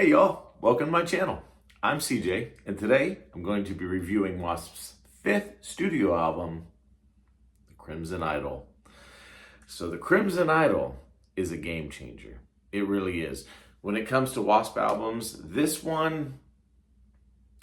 Hey y'all, welcome to my channel. I'm CJ, and today I'm going to be reviewing W.A.S.P's fifth studio album, The Crimson Idol. So The Crimson Idol is a game changer. It really is. When it comes to W.A.S.P albums, this one,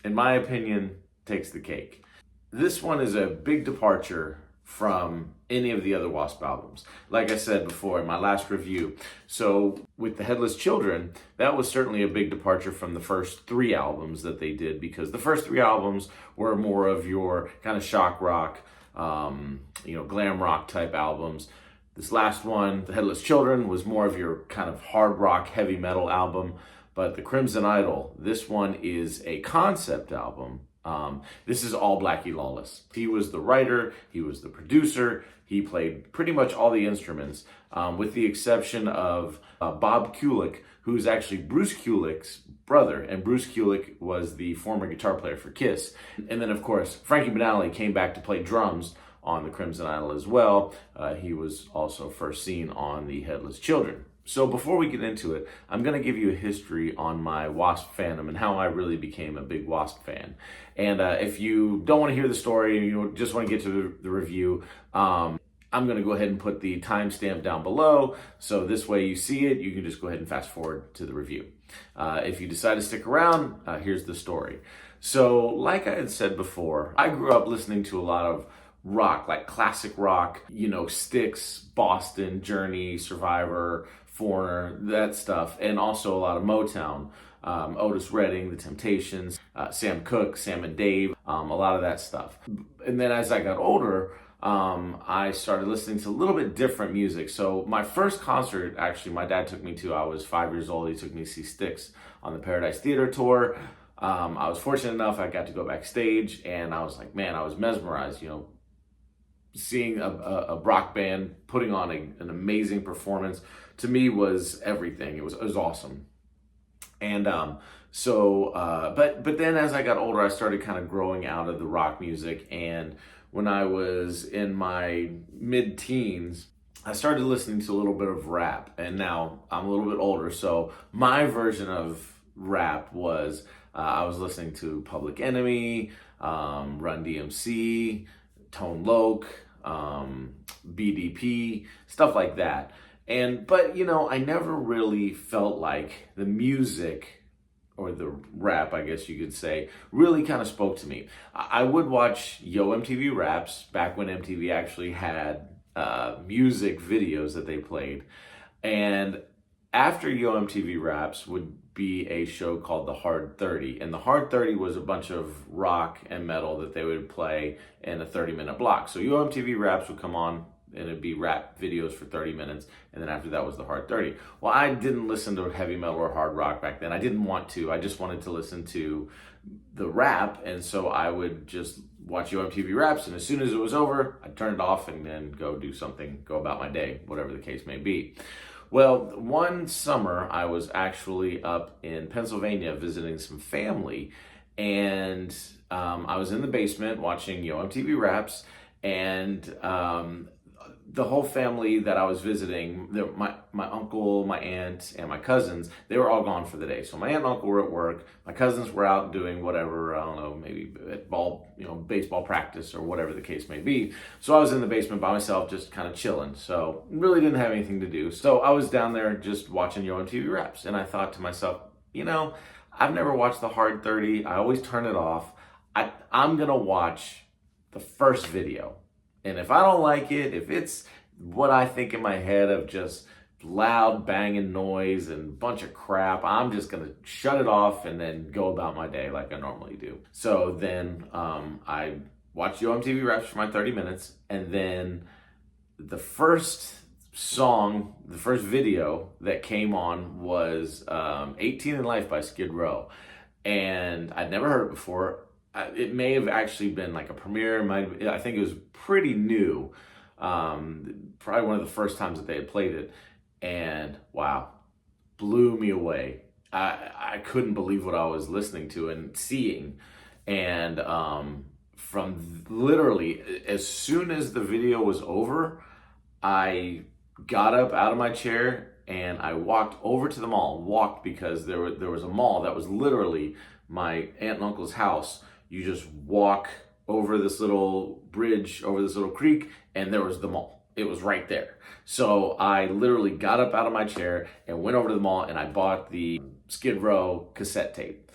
in my opinion, takes the cake. This one is a big departure from any of the other W.A.S.P albums. Like I said before in my last review, so with the Headless Children, that was certainly a big departure from the first three albums that they did, because the first three albums were more of your kind of shock rock, glam rock type albums. This last one, The Headless Children, was more of your kind of hard rock, heavy metal album. But The Crimson Idol, this one is a concept album. This is all Blackie Lawless. He was the writer, he was the producer, he played pretty much all the instruments, with the exception of Bob Kulick, who's actually Bruce Kulick's brother, and Bruce Kulick was the former guitar player for Kiss. And then, of course, Frankie Banali came back to play drums on The Crimson Idol as well. He was also first seen on The Headless Children. So before we get into it, I'm going to give you a history on my W.A.S.P fandom and how I really became a big W.A.S.P fan. And if you don't want to hear the story and you just want to get to the review, I'm going to go ahead and put the timestamp down below. So this way you see it, you can just go ahead and fast forward to the review. If you decide to stick around, here's the story. So like I had said before, I grew up listening to a lot of rock, like classic rock, Styx, Boston, Journey, Survivor, Foreigner, that stuff, and also a lot of Motown, Otis Redding, The Temptations, Sam Cooke, Sam and Dave, a lot of that stuff. And then as I got older, I started listening to a little bit different music. So my first concert, actually, my dad took me to, I was 5 years old, he took me to see Styx on the Paradise Theater tour. I was fortunate enough, I got to go backstage, and I was like, man, I was mesmerized, seeing a rock band putting on an amazing performance, to me, was everything. It was awesome. And but then as I got older, I started kind of growing out of the rock music. And when I was in my mid-teens, I started listening to a little bit of rap. And now I'm a little bit older, so my version of rap was, I was listening to Public Enemy, Run DMC, Tone Loc, BDP, stuff like that. But I never really felt like the music, or the rap, I guess you could say, really kind of spoke to me. I would watch Yo MTV Raps back when MTV actually had music videos that they played. And after Yo MTV Raps would be a show called The Hard 30. And The Hard 30 was a bunch of rock and metal that they would play in a 30-minute block. So Yo MTV Raps would come on, and it'd be rap videos for 30 minutes. And then after that was The Hard 30. Well, I didn't listen to heavy metal or hard rock back then. I didn't want to. I just wanted to listen to the rap. And so I would just watch Yo MTV Raps. And as soon as it was over, I'd turn it off and then go do something, go about my day, whatever the case may be. Well, one summer I was actually up in Pennsylvania visiting some family, and I was in the basement watching Yo MTV Raps, and the whole family that I was visiting, my uncle, my aunt, and my cousins, they were all gone for the day. So my aunt and uncle were at work, my cousins were out doing whatever, I don't know, maybe at baseball practice or whatever the case may be. So I was in the basement by myself, just kind of chilling. So really didn't have anything to do. So I was down there just watching Yo MTV Raps, and I thought to myself, I've never watched The Hard 30. I always turn it off. I'm gonna watch the first video. And if I don't like it, if it's what I think in my head of just loud banging noise and a bunch of crap, I'm just going to shut it off and then go about my day like I normally do. So then I watched Yo MTV Raps for my 30 minutes. And then the first song, the first video that came on was 18 in Life by Skid Row. And I'd never heard it before. It may have actually been like a premiere. I think it was pretty new. Probably one of the first times that they had played it. And wow, blew me away. I couldn't believe what I was listening to and seeing. And from literally, as soon as the video was over, I got up out of my chair and I walked over to the mall. Walked because there was a mall that was literally my aunt and uncle's house. You just walk over this little bridge, over this little creek, and there was the mall. It was right there. So I literally got up out of my chair and went over to the mall, and I bought the Skid Row cassette tape.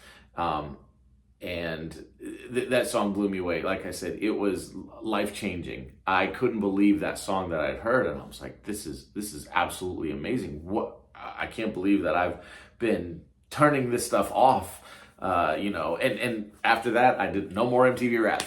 And that song blew me away. Like I said, it was life-changing. I couldn't believe that song that I'd heard, and I was like, this is absolutely amazing. I can't believe that I've been turning this stuff off. And after that, I did no more MTV Raps.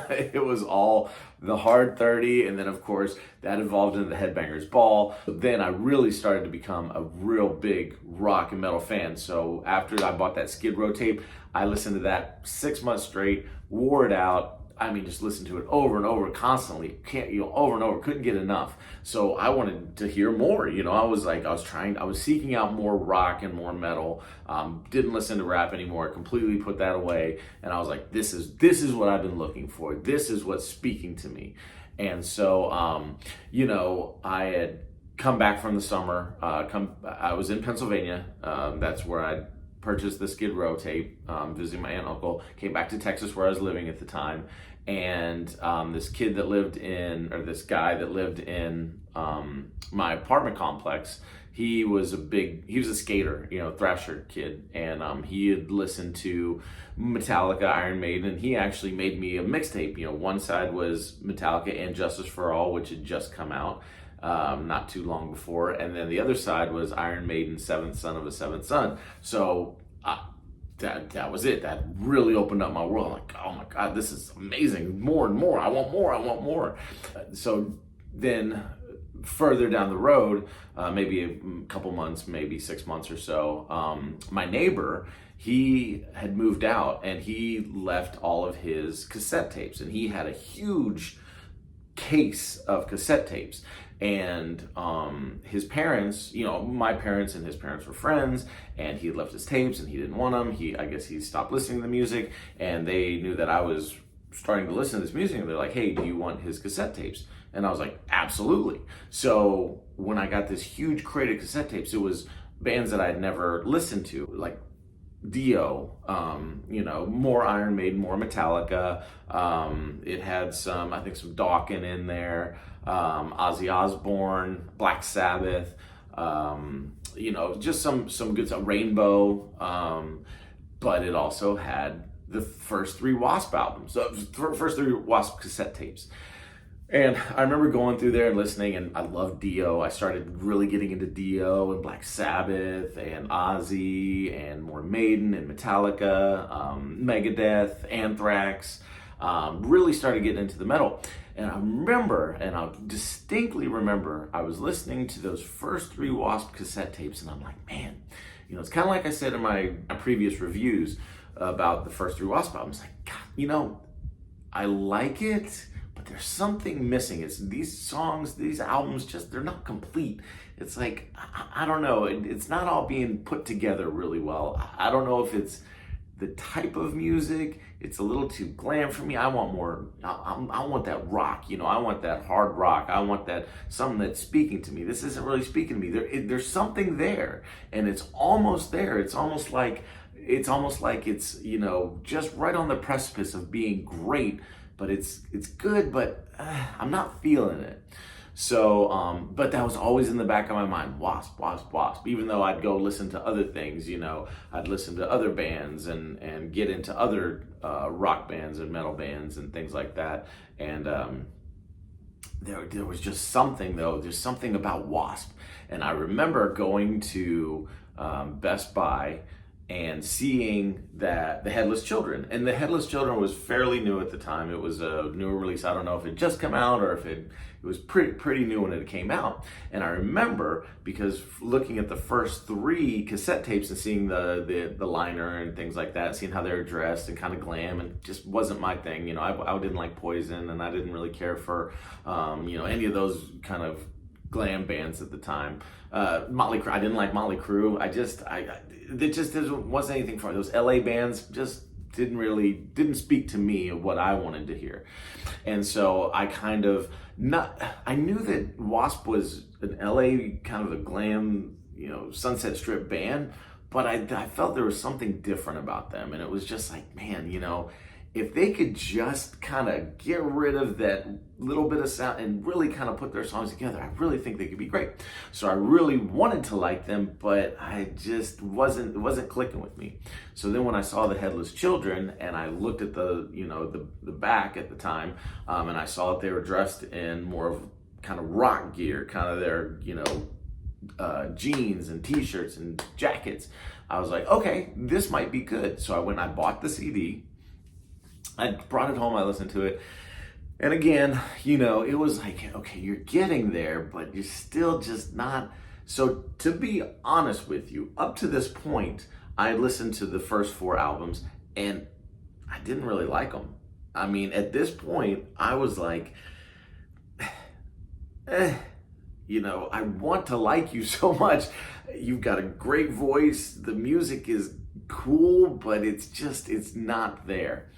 It was all the Hard 30, and then of course that evolved into the Headbangers Ball. But then I really started to become a real big rock and metal fan. So after I bought that Skid Row tape, I listened to that 6 months straight, wore it out. I mean, just listened to it over and over constantly, over and over, couldn't get enough. So I wanted to hear more, I was seeking out more rock and more metal, didn't listen to rap anymore, completely put that away. And I was like, this is what I've been looking for. This is what's speaking to me. And so, I had come back from the summer, I was in Pennsylvania. That's where I purchased the Skid Row tape, visiting my aunt and uncle, came back to Texas where I was living at the time, and this guy that lived in my apartment complex, he was a skater, thrasher kid, and he had listened to Metallica, Iron Maiden, and he actually made me a mixtape. One side was Metallica and Justice for All, which had just come out not too long before, and then the other side was Iron Maiden, Seventh Son of a Seventh Son. So that was it. That really opened up my world. I'm like, oh my God, this is amazing. More and more. I want more. So then further down the road, maybe a couple months, maybe 6 months or so, my neighbor, he had moved out and he left all of his cassette tapes, and he had a huge case of cassette tapes. And his parents, my parents and his parents were friends, and he had left his tapes and he didn't want them. I guess he stopped listening to the music, and they knew that I was starting to listen to this music, and they're like, hey, do you want his cassette tapes? And I was like, absolutely. So when I got this huge crate of cassette tapes, it was bands that I'd never listened to, like Dio, more Iron Maiden, more Metallica. It had some Dawkins in there, Ozzy Osbourne, Black Sabbath, just some good stuff, Rainbow. But it also had the first three W.A.S.P albums, so first three W.A.S.P cassette tapes. And I remember going through there and listening, and I loved Dio. I started really getting into Dio and Black Sabbath and Ozzy and more Maiden and Metallica, Megadeth, Anthrax. Really started getting into the metal. And I distinctly remember, I was listening to those first three W.A.S.P cassette tapes, and I'm like, man, it's kind of like I said in my previous reviews about the first three W.A.S.P albums. Like, God, I like it, but there's something missing. It's these songs, these albums, they're not complete. It's like, I don't know, it's not all being put together really well. I don't know if it's the type of music, it's a little too glam for me. I want more, I want that rock, I want that hard rock. I want that, something that's speaking to me. This isn't really speaking to me. There's something there, and it's almost there. It's almost like it's, just right on the precipice of being great, but it's good, but I'm not feeling it. So, but that was always in the back of my mind, W.A.S.P. Even though I'd go listen to other things, I'd listen to other bands and get into other rock bands and metal bands and things like that. And there was just something, though. There's something about W.A.S.P. And I remember going to Best Buy and seeing that the Headless Children, and the Headless Children was fairly new at the time. It was a newer release. I don't know if it just come out or if it was pretty new when it came out. And I remember, because looking at the first three cassette tapes and seeing the liner and things like that, seeing how they were dressed and kind of glam, and just wasn't my thing. I didn't like Poison, and I didn't really care for any of those kind of glam bands at the time. Motley Crue, I didn't like Motley Crue. It just wasn't anything for me. Those LA bands, just didn't speak to me of what I wanted to hear. And so I I knew that W.A.S.P was an LA kind of a glam, Sunset Strip band, but I felt there was something different about them. And it was just like, man, if they could just kind of get rid of that little bit of sound and really kind of put their songs together, I really think they could be great. So I really wanted to like them, but I just it wasn't clicking with me. So then when I saw the Headless Children and I looked at the back at the time, and I saw that they were dressed in more of kind of rock gear, kind of their, jeans and t-shirts and jackets, I was like, okay, this might be good. So I went and I bought the CD. I brought it home, I listened to it. And again, it was like, okay, you're getting there, but you're still just not. So to be honest with you, up to this point, I listened to the first 4 albums and I didn't really like them. I mean, at this point, I was like, I want to like you so much. You've got a great voice. The music is cool, but it's not there.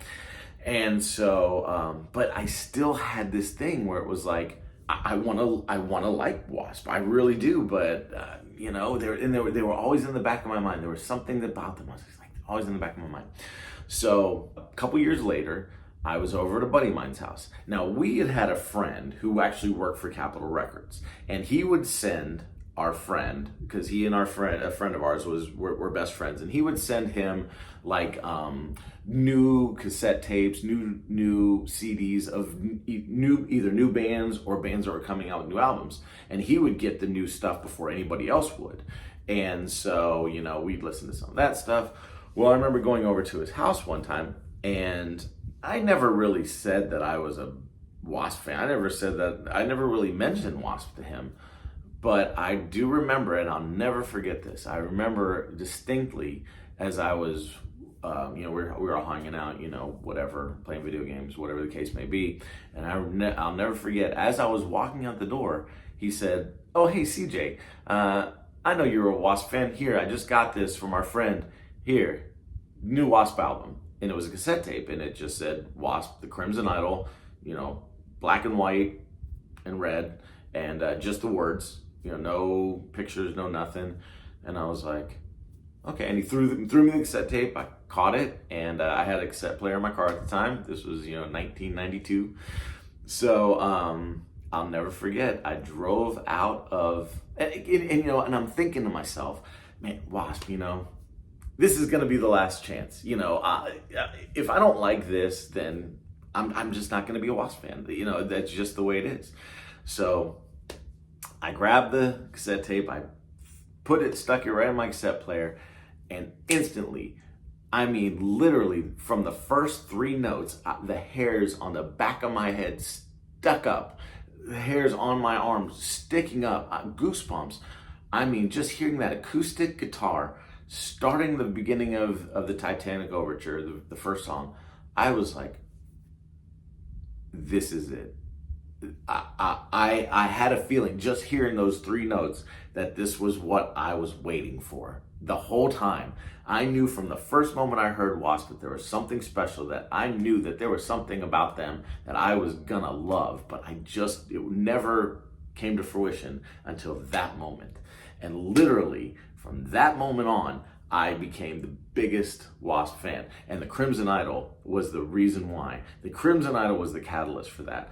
And so, but I still had this thing where it was like, I want to like W.A.S.P. I really do. But, they were always in the back of my mind. There was something about them. I was like, always in the back of my mind. So a couple years later, I was over at a buddy of mine's house. Now, we had a friend who actually worked for Capitol Records, and he would send our friend, because he and a friend of ours were best friends, and he would send him like new cassette tapes, new CDs of either new bands or bands that were coming out with new albums, and he would get the new stuff before anybody else would. And so, we'd listen to some of that stuff. Well, I remember going over to his house one time, and I never really said that I was a W.A.S.P. fan. I never really mentioned W.A.S.P. to him. But I do remember, and I'll never forget this. I remember distinctly as I was, we were all hanging out, whatever, playing video games, whatever the case may be. And I'll never forget, as I was walking out the door, he said, "Oh, hey, CJ, I know you're a W.A.S.P. fan. Here, I just got this from our friend. Here, new W.A.S.P. album." And it was a cassette tape, and it just said W.A.S.P., The Crimson Idol, black and white and red, and just the words. No pictures, no nothing. And I was like, okay. And he threw me the cassette tape. I caught it, and I had a cassette player in my car at the time. This was, 1992. So I'll never forget. I drove out of, and I'm thinking to myself, man, W.A.S.P., this is going to be the last chance. If I don't like this, then I'm just not going to be a W.A.S.P. fan. That's just the way it is. So I grabbed the cassette tape, I stuck it right in my cassette player, and instantly, I mean, literally from the first 3 notes, the hairs on the back of my head stuck up, the hairs on my arms sticking up, goosebumps. I mean, just hearing that acoustic guitar starting the beginning of the Titanic Overture, the first song, I was like, this is it. I had a feeling just hearing those 3 notes that this was what I was waiting for the whole time. I knew from the first moment I heard W.A.S.P. that there was something special, that I knew that there was something about them that I was gonna love, but it never came to fruition until that moment. And literally from that moment on, I became the biggest W.A.S.P. fan. And the Crimson Idol was the reason why. The Crimson Idol was the catalyst for that.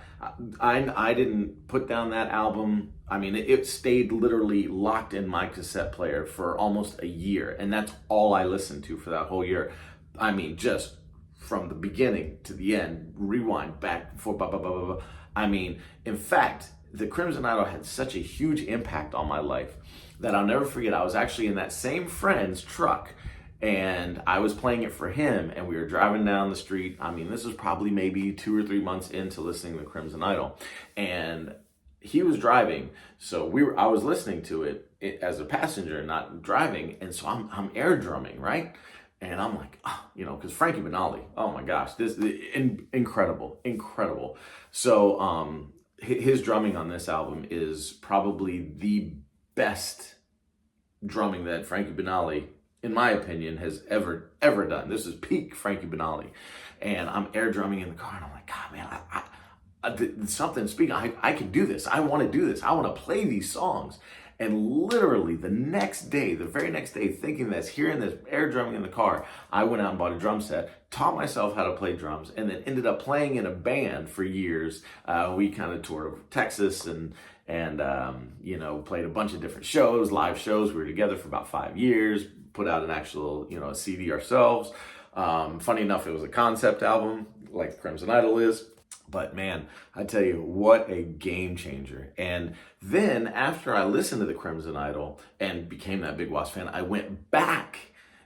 I didn't put down that album. I mean, it stayed literally locked in my cassette player for almost a year. And that's all I listened to for that whole year. I mean, just from the beginning to the end, rewind back and forth, blah, blah, blah, blah, blah. I mean, in fact, the Crimson Idol had such a huge impact on my life that I'll never forget. I was actually in that same friend's truck, and I was playing it for him, and we were driving down the street. I mean, this was probably maybe 2 or 3 months into listening to the Crimson Idol, and he was driving, so I was listening to it as a passenger, not driving, and so I'm air drumming, right? And I'm like, because Frankie Banali, oh my gosh, this is incredible. So his drumming on this album is probably the best drumming that Frankie Banali in my opinion, has ever done. This is peak Frankie Banali. And I'm air drumming in the car, and I'm like, God, man, something speaking. I can do this. I want to do this. I want to play these songs. And literally the next day, the very next day, thinking this, hearing this, air drumming in the car, I went out and bought a drum set, taught myself how to play drums, and then ended up playing in a band for years. We kind of toured over Texas and you know, played a bunch of different shows, live shows. We were together for about 5 years, put out an actual, you know, a CD ourselves. Funny enough, it was a concept album like Crimson Idol is. But man, I tell you, what a game changer. And then after I listened to the Crimson Idol and became that big W.A.S.P fan, I went back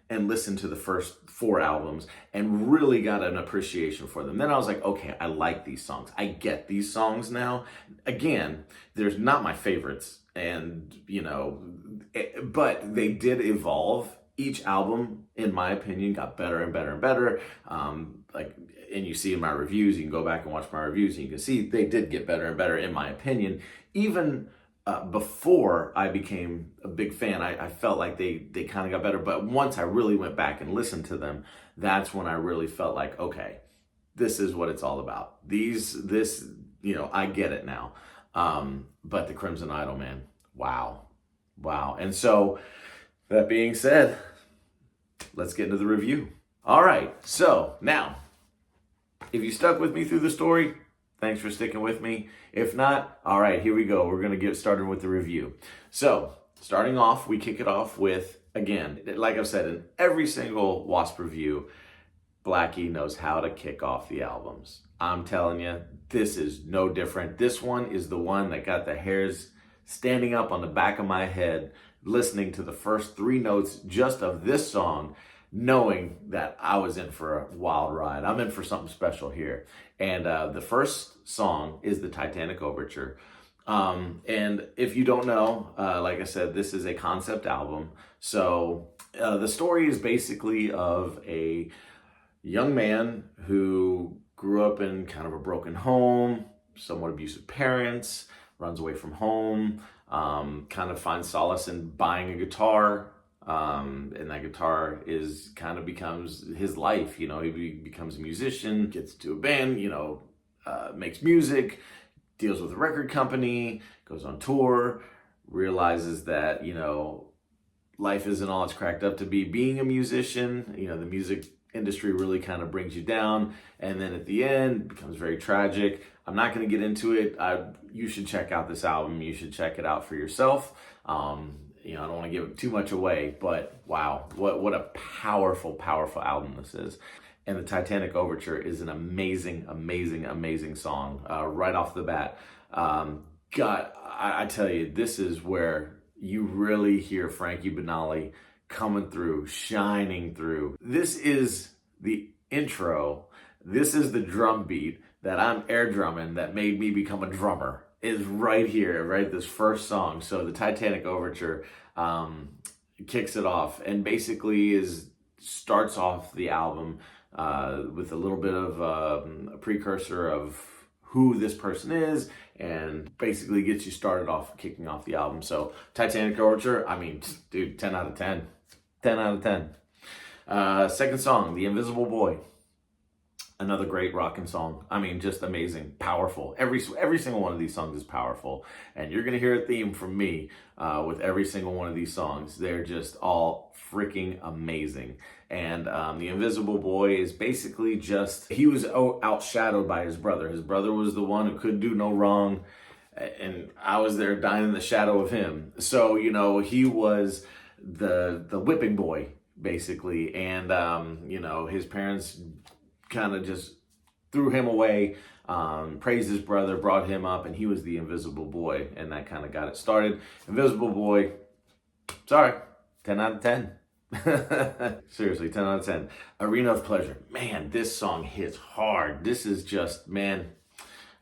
and listened to the first 4 albums and really got an appreciation for them. Then I was like, okay, I like these songs. I get these songs now. Again, there's not my favorites, and you know, but they did evolve. Each album, in my opinion, got better and better and better. And you see in my reviews, you can go back and watch my reviews, and you can see they did get better and better, in my opinion. Even before I became a big fan, I felt like they kind of got better. But once I really went back and listened to them, that's when I really felt like, okay, this is what it's all about. This, you know, I get it now. But the Crimson Idol, man, wow. And so, that being said, let's get into the review. All right, so now, if you stuck with me through the story, thanks for sticking with me. If not, all right, here we go. We're going to get started with the review. So, starting off, we kick it off with, again, like I've said, in every single W.A.S.P review, Blackie knows how to kick off the albums. I'm telling you, this is no different. This one is the one that got the hairs standing up on the back of my head, listening to the first 3 notes just of this song, knowing that I was in for a wild ride. I'm in for something special here. And the first song is the Titanic Overture. And if you don't know, like I said, this is a concept album. So the story is basically of a young man who grew up in kind of a broken home, somewhat abusive parents, runs away from home, kind of finds solace in buying a guitar. And that guitar becomes his life. You know, he becomes a musician, gets to a band, you know, makes music, deals with a record company, goes on tour, realizes that, you know, life isn't all it's cracked up to be. Being a musician, you know, the music industry really kind of brings you down. And then at the end, it becomes very tragic. I'm not going to get into it. You should check out this album. You should check it out for yourself. You know, I don't want to give too much away, but wow, what a powerful, powerful album this is. And the Titanic Overture is an amazing, amazing, amazing song right off the bat. God, I tell you, this is where you really hear Frankie Banali coming through, shining through. This is the intro. This is the drum beat that I'm air drumming that made me become a drummer. Is right here, right? This first song. So the Titanic Overture kicks it off and basically starts off the album with a little bit of a precursor of who this person is, and basically gets you started off, kicking off the album. So Titanic Overture, I mean, dude, 10 out of 10. 10 out of 10. Second song, The Invisible Boy. Another great rockin' song. I mean, just amazing, powerful. Every single one of these songs is powerful. And you're going to hear a theme from me with every single one of these songs. They're just all freaking amazing. And The Invisible Boy is basically just, he was outshadowed by his brother. His brother was the one who could do no wrong. And I was there dying in the shadow of him. So, you know, he was the whipping boy, basically. And, you know, his parents kind of just threw him away, praised his brother, brought him up, and he was the Invisible Boy, and that kind of got it started. Invisible Boy, sorry, 10 out of 10. Seriously, 10 out of 10. Arena of Pleasure. Man, this song hits hard. This is just, man,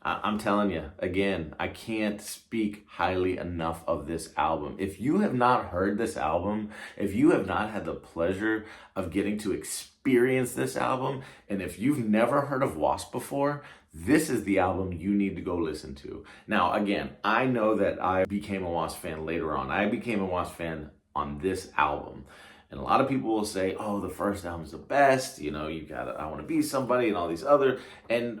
I'm telling you, again, I can't speak highly enough of this album. If you have not heard this album, if you have not had the pleasure of getting to experience this album, and if you've never heard of W.A.S.P before, this is the album you need to go listen to. Now, again, I know that I became a W.A.S.P fan later on. I became a W.A.S.P fan on this album. And a lot of people will say, oh, the first album's the best. You know, you got I Want to Be Somebody and all these other. And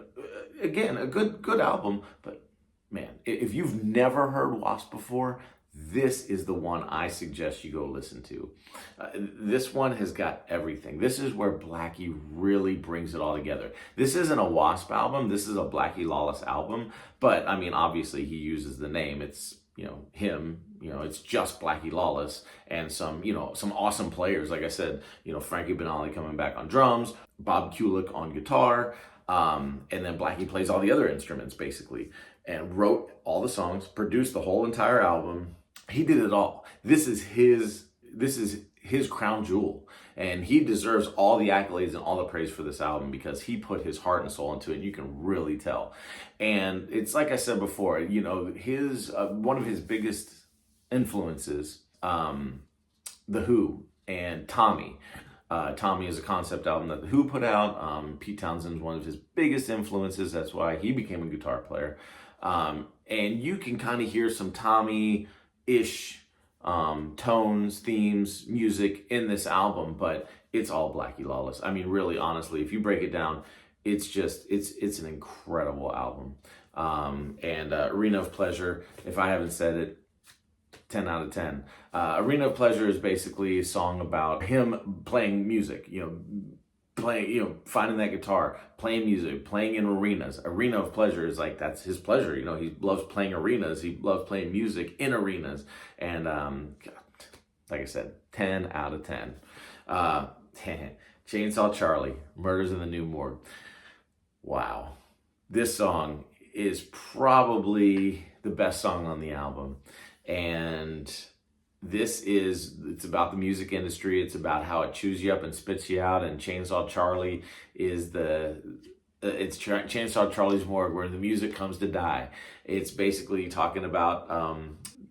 again, a good album. But man, if you've never heard W.A.S.P before, this is the one I suggest you go listen to. This one has got everything. This is where Blackie really brings it all together. This isn't a W.A.S.P album. This is a Blackie Lawless album. But I mean, obviously he uses the name. It's, you know, him, you know, it's just Blackie Lawless and some, you know, some awesome players. Like I said, you know, Frankie Benali coming back on drums, Bob Kulick on guitar, and then Blackie plays all the other instruments basically, and wrote all the songs, produced the whole entire album. He did it all. This is his crown jewel, and he deserves all the accolades and all the praise for this album because he put his heart and soul into it, and you can really tell. And it's like I said before, you know, his one of his biggest influences, The Who and Tommy. Tommy is a concept album that The Who put out. Pete Townshend's one of his biggest influences. That's why he became a guitar player. And you can kind of hear some Tommy-ish tones, themes, music in this album, but it's all Blackie Lawless. I mean, really, honestly, if you break it down, it's an incredible album. And Arena of Pleasure, if I haven't said it, 10 out of 10. Arena of Pleasure is basically a song about him playing music, finding that guitar, playing music, playing in arenas. Arena of Pleasure is like, that's his pleasure. You know, he loves playing arenas. He loves playing music in arenas. And like I said, 10 out of 10. Chainsaw Charlie, Murders in the New Morgue. Wow. This song is probably the best song on the album. And it's about the music industry. It's about how it chews you up and spits you out. And Chainsaw Charlie is Chainsaw Charlie's Morgue, where the music comes to die. It's basically talking about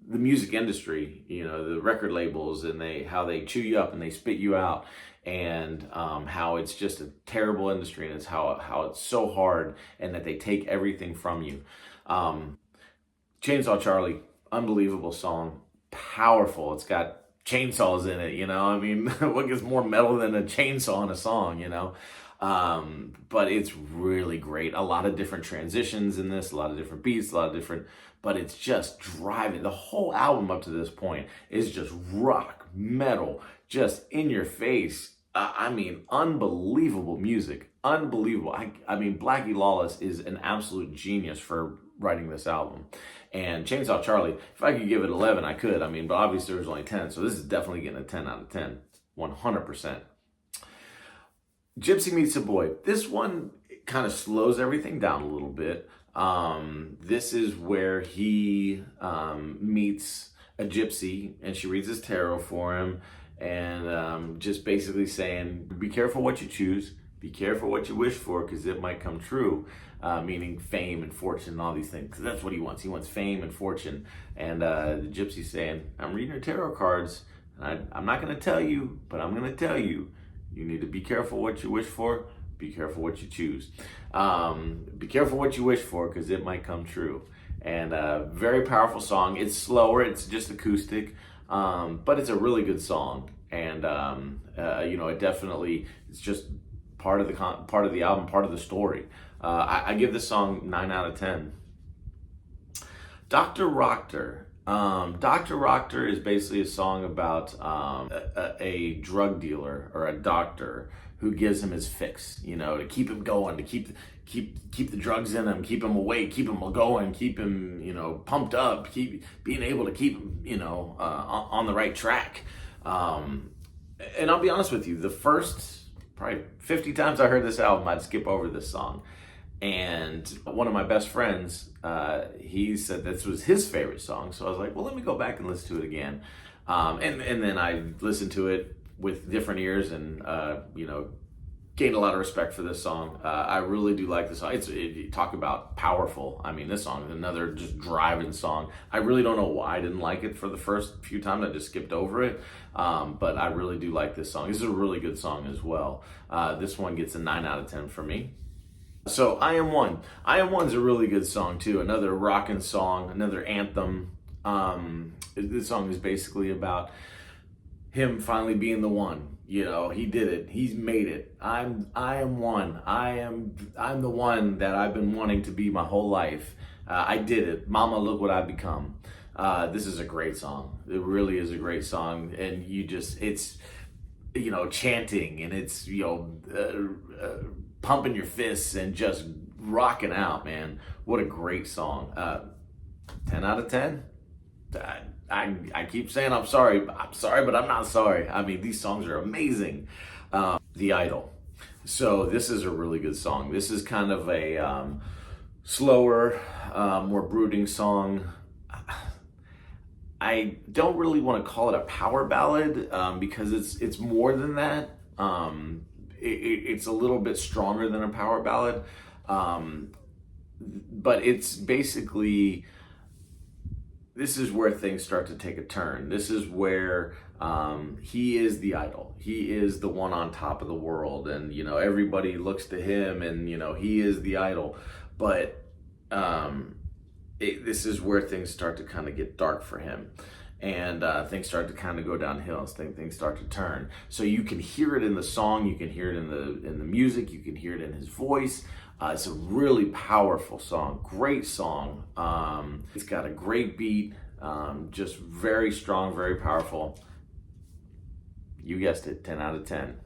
the music industry, you know, the record labels, and how they chew you up and they spit you out, and how it's just a terrible industry, and it's how it's so hard, and that they take everything from you. Chainsaw Charlie, unbelievable song, powerful. It's got chainsaws in it, you know. I mean, what gets more metal than a chainsaw in a song, you know? But it's really great. A lot of different transitions in this, a lot of different beats, but it's just driving. The whole album up to this point is just rock, metal, just in your face. I mean, unbelievable music. Unbelievable. I mean, Blackie Lawless is an absolute genius for writing this album. And Chainsaw Charlie, if I could give it 11, I could. I mean, but obviously there's only 10, so this is definitely getting a 10 out of 10. 100%. Gypsy Meets a Boy. This one kind of slows everything down a little bit. This is where he meets a gypsy, and she reads his tarot for him, and just basically saying, be careful what you choose, be careful what you wish for, because it might come true. Meaning fame and fortune and all these things, because that's what he wants. He wants fame and fortune. And the gypsy's saying, I'm reading your tarot cards, and I'm not going to tell you, but I'm going to tell you, you need to be careful what you wish for, be careful what you choose. Be careful what you wish for, because it might come true. And very powerful song. It's slower, it's just acoustic, but it's a really good song. And it definitely, it's just part of the album, part of the story. I give this song 9 out of 10. Dr. Rocker. Dr. Rocker is basically a song about a drug dealer or a doctor who gives him his fix, you know, to keep him going, to keep the drugs in him, keep him awake, keep him going, keep him, you know, pumped up, being able to keep him, you know, on the right track. And I'll be honest with you, the first probably 50 times I heard this album, I'd skip over this song. And one of my best friends, he said this was his favorite song. So I was like, well, let me go back and listen to it again. And then I listened to it with different ears and, gained a lot of respect for this song. I really do like this song. You talk about powerful. I mean, this song is another just driving song. I really don't know why I didn't like it for the first few times. I just skipped over it. But I really do like this song. This is a really good song as well. This one gets a 9 out of 10 for me. So I Am One. I Am One's a really good song too. Another rockin' song, another anthem. This song is basically about him finally being the one. You know, he did it. He's made it. I am one. I'm the one that I've been wanting to be my whole life. I did it. Mama, look what I've become. This is a great song. It really is a great song. And it's, you know, chanting, and it's, you know, pumping your fists and just rocking out, man. What a great song. 10 out of 10. I keep saying I'm sorry, but I'm not sorry. I mean, these songs are amazing. The Idol. So this is a really good song. This is kind of a slower, more brooding song. I don't really want to call it a power ballad because it's more than that. It's a little bit stronger than a power ballad, but it's basically, this is where things start to take a turn. This is where he is the idol. He is the one on top of the world, and you know, everybody looks to him, and you know, he is the idol. But this is where things start to kind of get dark for him, and things start to kind of go downhill. Things start to turn. So you can hear it in the song, you can hear it in the music, you can hear it in his voice. It's a really powerful song, great song. It's got a great beat, just very strong, very powerful. You guessed it, 10 out of 10.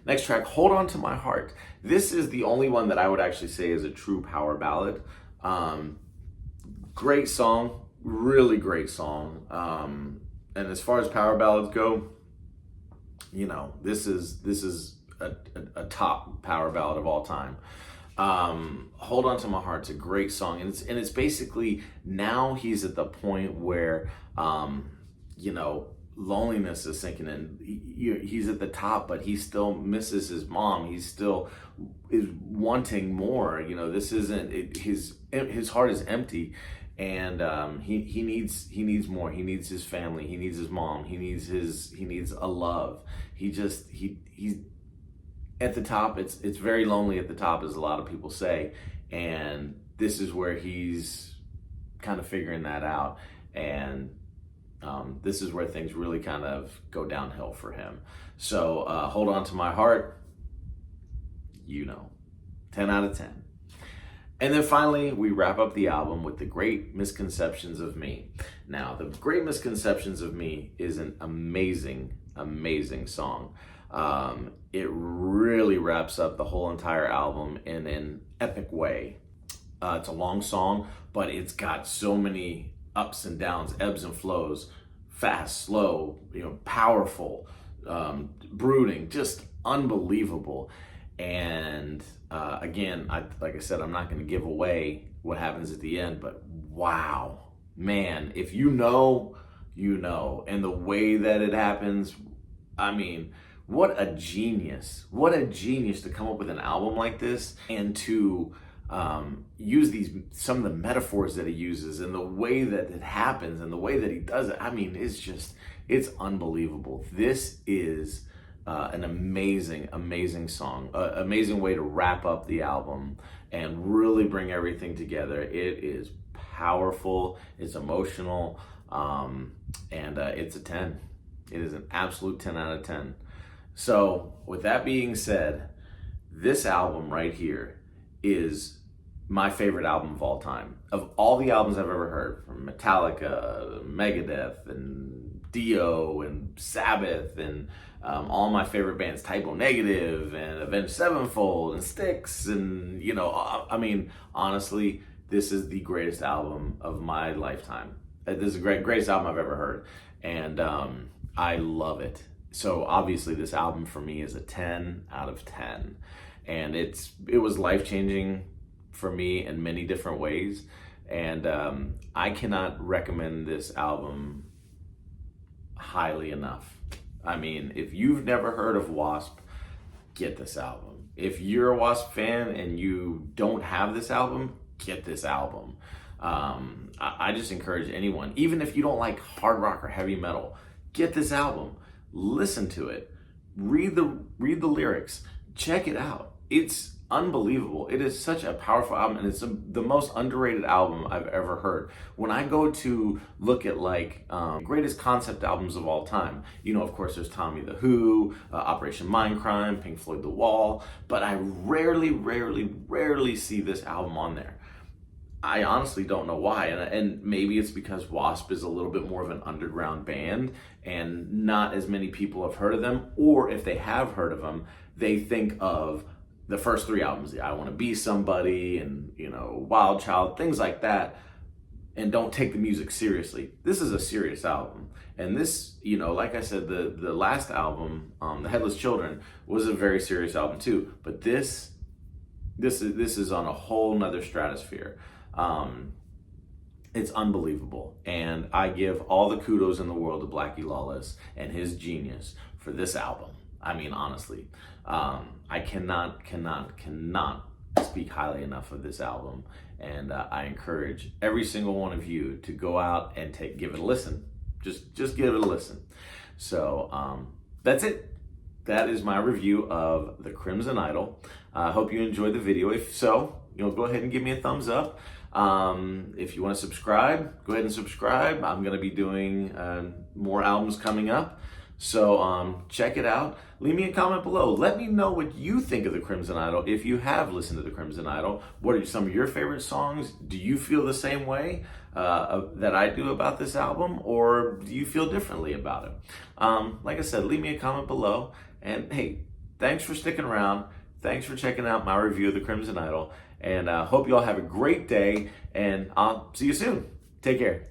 Next track, Hold On To My Heart. This is the only one that I would actually say is a true power ballad. Great song, really great song. And as far as power ballads go, you know, this is a top power ballad of all time. Hold On To My Heart's a great song, and it's basically, now he's at the point where you know, loneliness is sinking in. He's at the top, but he still misses his mom. He still is wanting more. You know, this isn't his heart is empty, and he needs more. He needs his family. He needs his mom. He needs a love. He's at the top. It's very lonely at the top, as a lot of people say, and this is where he's kind of figuring that out, and this is where things really kind of go downhill for him. So Hold On To My Heart, you know, 10 out of 10. And then finally, we wrap up the album with The Great Misconceptions of Me. Now, The Great Misconceptions of Me is an amazing, amazing song. It really wraps up the whole entire album in an epic way. It's a long song, but it's got so many ups and downs, ebbs and flows, fast, slow, you know, powerful, brooding, just unbelievable. And again, like I said, I'm not going to give away what happens at the end, but wow, man, if you know, you know. And the way that it happens, I mean, what a genius to come up with an album like this, and to use some of the metaphors that he uses, and the way that it happens, and the way that he does it. I mean, it's unbelievable. This is an amazing, amazing song, amazing way to wrap up the album and really bring everything together. It is powerful, it's emotional, and it's a 10. It is an absolute 10 out of 10. So with that being said, this album right here is my favorite album of all time. Of all the albums I've ever heard, from Metallica, Megadeth, and Dio, and Sabbath, and all my favorite bands, Typo Negative, and Avenged Sevenfold, and Styx, and you know, I mean, honestly, this is the greatest album of my lifetime. This is the greatest album I've ever heard, and I love it. So obviously, this album for me is a 10 out of 10. And it was life-changing for me in many different ways, and I cannot recommend this album highly enough. I mean, if you've never heard of W.A.S.P, get this album. If you're a W.A.S.P fan and you don't have this album, get this album. I just encourage anyone, even if you don't like hard rock or heavy metal, get this album. Listen to it. Read the lyrics. Check it out. It's unbelievable. It is such a powerful album, and it's the most underrated album I've ever heard. When I go to look at like greatest concept albums of all time, you know, of course, there's Tommy the Who, Operation Mindcrime, Pink Floyd The Wall, but I rarely see this album on there. I honestly don't know why, and maybe it's because W.A.S.P is a little bit more of an underground band and not as many people have heard of them, or if they have heard of them, they think of the first three albums, I Want to Be Somebody and, you know, Wild Child, things like that, and don't take the music seriously. This is a serious album. And this, you know, like I said, the last album, The Headless Children, was a very serious album too, but this is on a whole nother stratosphere. It's unbelievable, and I give all the kudos in the world to Blackie Lawless and his genius for this album. I mean, honestly, I cannot speak highly enough of this album, and I encourage every single one of you to go out and give it a listen. Just give it a listen. So that's it. That is my review of The Crimson Idol. I hope you enjoyed the video. If so, you know, go ahead and give me a thumbs up. If you want to subscribe, go ahead and subscribe. I'm going to be doing more albums coming up. So check it out. Leave me a comment below. Let me know what you think of The Crimson Idol. If you have listened to The Crimson Idol, what are some of your favorite songs? Do you feel the same way that I do about this album, or do you feel differently about it? Like I said, leave me a comment below. And hey, thanks for sticking around. Thanks for checking out my review of The Crimson Idol. And hope you all have a great day, and I'll see you soon. Take care.